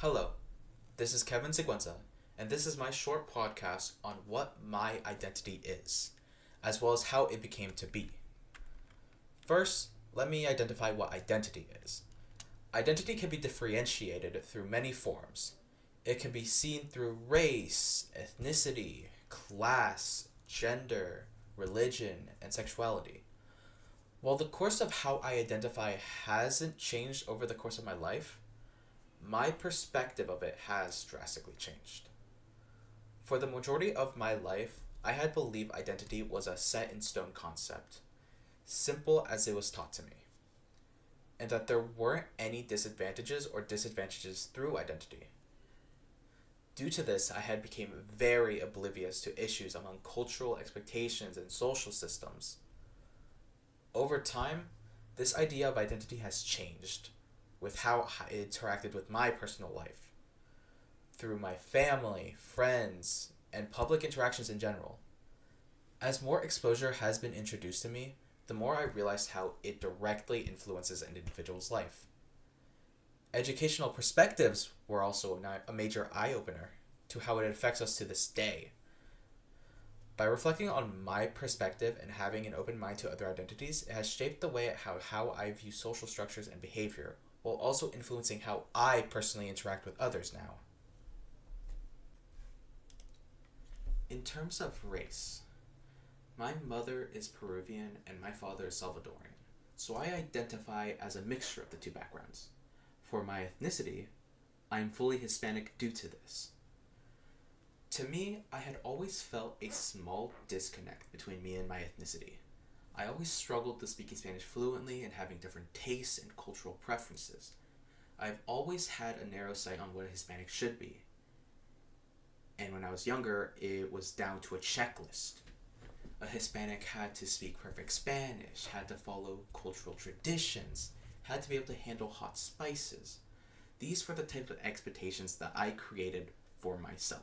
Hello, this is Kevin Seguenza, and this is my short podcast on what my identity is, as well as how it became to be. First, let me identify what identity is. Identity can be differentiated through many forms. It can be seen through race, ethnicity, class, gender, religion, and sexuality. While the course of how I identify hasn't changed over the course of my life, my perspective of it has drastically changed. For the majority of my life, I had believed identity was a set in stone concept, simple as it was taught to me, and that there weren't any disadvantages or disadvantages through identity. Due to this, I had become very oblivious to issues among cultural expectations and social systems. Over time, this idea of identity has changed with how it interacted with my personal life, through my family, friends, and public interactions in general. As more exposure has been introduced to me, the more I realized how it directly influences an individual's life. Educational perspectives were also a major eye opener to how it affects us to this day. By reflecting on my perspective and having an open mind to other identities, it has shaped the way how I view social structures and behavior, while also influencing how I personally interact with others now. In terms of race, my mother is Peruvian and my father is Salvadorian, so I identify as a mixture of the two backgrounds. For my ethnicity, I am fully Hispanic due to this. To me, I had always felt a small disconnect between me and my ethnicity. I always struggled with speaking Spanish fluently and having different tastes and cultural preferences. I've always had a narrow sight on what a Hispanic should be. And when I was younger, it was down to a checklist. A Hispanic had to speak perfect Spanish, had to follow cultural traditions, had to be able to handle hot spices. These were the types of expectations that I created for myself.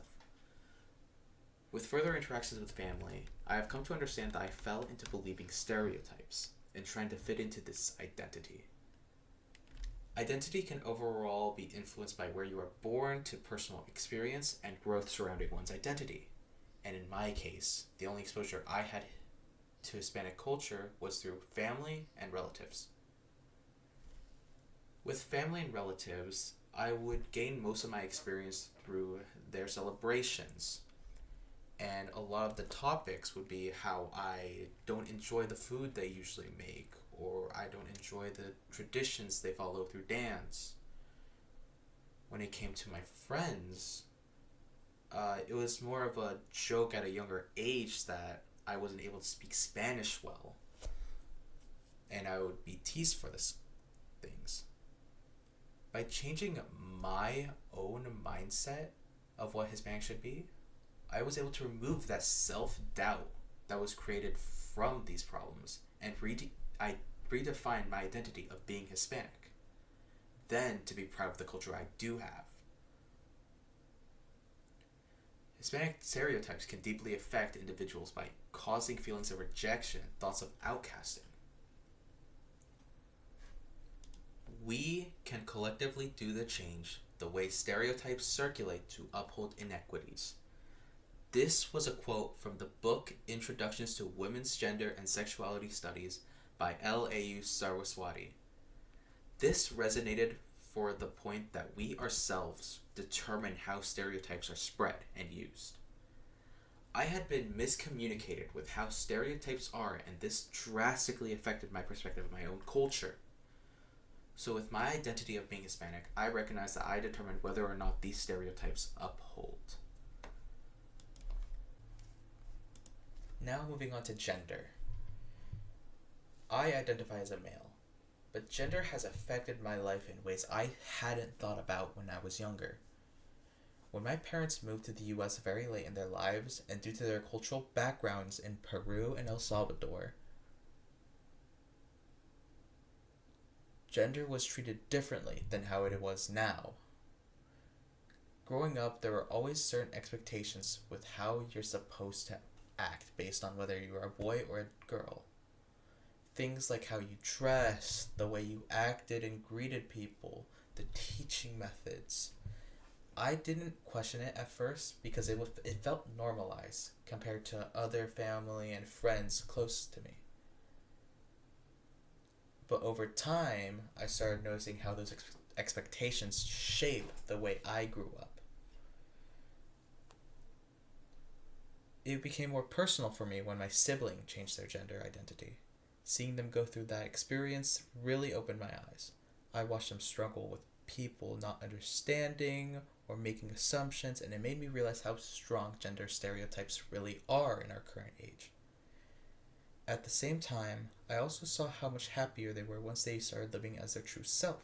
With further interactions with family, I have come to understand that I fell into believing stereotypes and trying to fit into this identity. Identity can overall be influenced by where you are born to personal experience and growth surrounding one's identity. And in my case, the only exposure I had to Hispanic culture was through family and relatives. With family and relatives, I would gain most of my experience through their celebrations, and a lot of the topics would be how I don't enjoy the food they usually make, or I don't enjoy the traditions they follow through dance. When it came to my friends, it was more of a joke at a younger age that I wasn't able to speak Spanish well, and I would be teased for this things. By changing my own mindset of what Hispanic should be, I was able to remove that self-doubt that was created from these problems and I redefined my identity of being Hispanic. Then to be proud of the culture I do have. Hispanic stereotypes can deeply affect individuals by causing feelings of rejection and thoughts of outcasting. We can collectively do the change the way stereotypes circulate to uphold inequities. This was a quote from the book Introductions to Women's Gender and Sexuality Studies by L.A.U. Saraswati. This resonated for the point that we ourselves determine how stereotypes are spread and used. I had been miscommunicated with how stereotypes are, and this drastically affected my perspective of my own culture. So with my identity of being Hispanic, I recognize that I determined whether or not these stereotypes uphold. Now moving on to gender. I identify as a male, but gender has affected my life in ways I hadn't thought about when I was younger. When my parents moved to the US very late in their lives, and due to their cultural backgrounds in Peru and El Salvador, gender was treated differently than how it was now. Growing up, there were always certain expectations with how you're supposed to act based on whether you are a boy or a girl. Things like how you dressed, the way you acted and greeted people, the teaching methods, I didn't question it at first because it felt normalized compared to other family and friends close to me. But over time, I started noticing how those expectations shape the way I grew up. It became more personal for me when my sibling changed their gender identity. Seeing them go through that experience really opened my eyes. I watched them struggle with people not understanding or making assumptions, and it made me realize how strong gender stereotypes really are in our current age. At the same time, I also saw how much happier they were once they started living as their true self.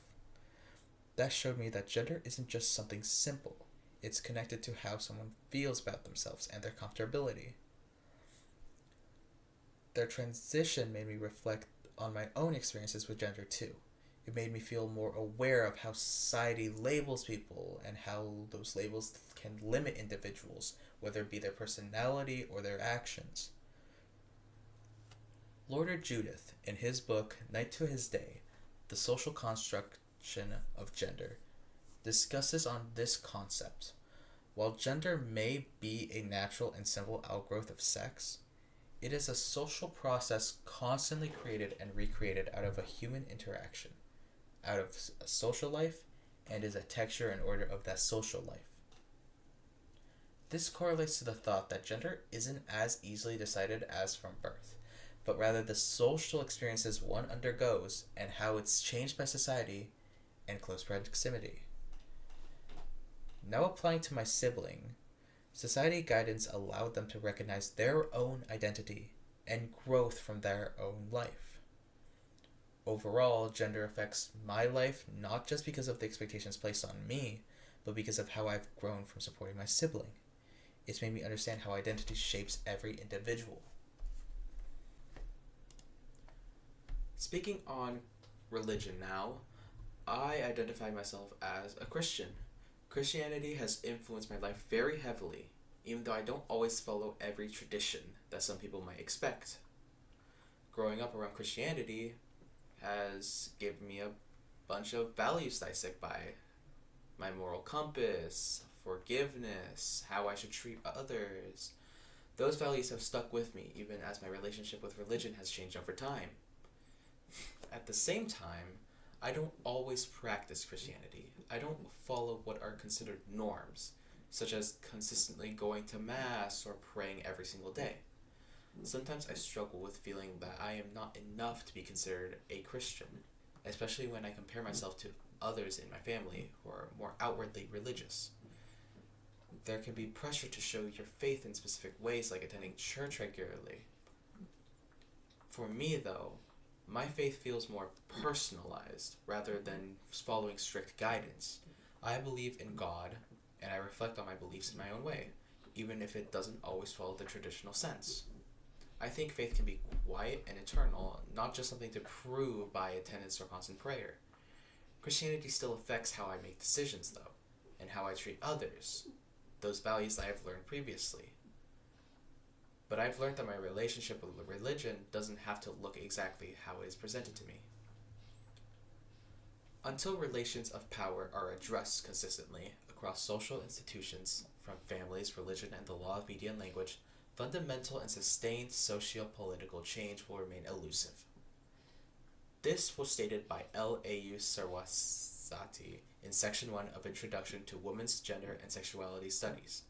That showed me that gender isn't just something simple. It's connected to how someone feels about themselves and their comfortability. Their transition made me reflect on my own experiences with gender too. It made me feel more aware of how society labels people and how those labels can limit individuals, whether it be their personality or their actions. Lord Judith, in his book Night to His Day, The Social Construction of Gender, discusses on this concept. While gender may be a natural and simple outgrowth of sex, it is a social process constantly created and recreated out of a human interaction, out of a social life, and is a texture and order of that social life. This correlates to the thought that gender isn't as easily decided as from birth, but rather the social experiences one undergoes and how it's changed by society and close proximity. Now applying to my sibling, society guidance allowed them to recognize their own identity and growth from their own life. Overall, gender affects my life not just because of the expectations placed on me, but because of how I've grown from supporting my sibling. It's made me understand how identity shapes every individual. Speaking on religion now, I identify myself as a Christian. Christianity has influenced my life very heavily, even though I don't always follow every tradition that some people might expect. Growing up around Christianity has given me a bunch of values that I stick by. My moral compass, forgiveness, how I should treat others. Those values have stuck with me even as my relationship with religion has changed over time. At the same time, I don't always practice Christianity. I don't follow what are considered norms, such as consistently going to Mass or praying every single day. Sometimes I struggle with feeling that I am not enough to be considered a Christian, especially when I compare myself to others in my family who are more outwardly religious. There can be pressure to show your faith in specific ways, like attending church regularly. For me, though, my faith feels more personalized rather than following strict guidance. I believe in God, and I reflect on my beliefs in my own way, even if it doesn't always follow the traditional sense. I think faith can be quiet and eternal, not just something to prove by attendance or constant prayer. Christianity still affects how I make decisions, though, and how I treat others, those values that I've learned previously. But I've learned that my relationship with religion doesn't have to look exactly how it is presented to me. Until relations of power are addressed consistently across social institutions, from families, religion, and the law of media and language, fundamental and sustained socio-political change will remain elusive. This was stated by L.A.U. Saraswati in Section 1 of Introduction to Women's Gender and Sexuality Studies.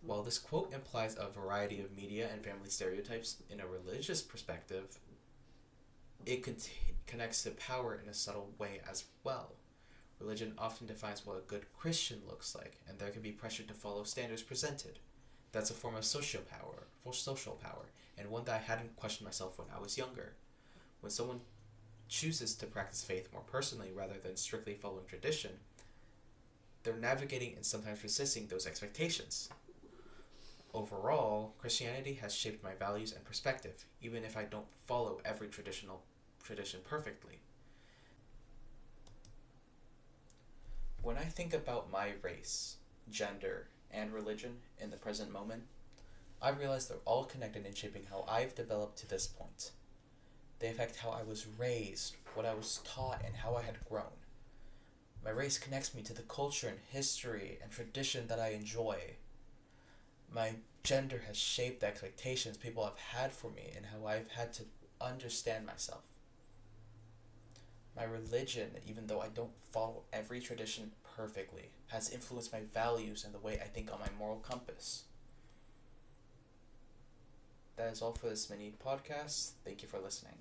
While this quote implies a variety of media and family stereotypes in a religious perspective, it connects to power in a subtle way as well. Religion often defines what a good Christian looks like, and there can be pressure to follow standards presented. That's a form of social power, and one that I hadn't questioned myself when I was younger. When someone chooses to practice faith more personally rather than strictly following tradition, they're navigating and sometimes resisting those expectations. Overall, Christianity has shaped my values and perspective, even if I don't follow every tradition perfectly. When I think about my race, gender, and religion in the present moment, I realize they're all connected in shaping how I've developed to this point. They affect how I was raised, what I was taught, and how I had grown. My race connects me to the culture and history and tradition that I enjoy. My gender has shaped the expectations people have had for me and how I've had to understand myself. My religion, even though I don't follow every tradition perfectly, has influenced my values and the way I think on my moral compass. That is all for this mini podcast. Thank you for listening.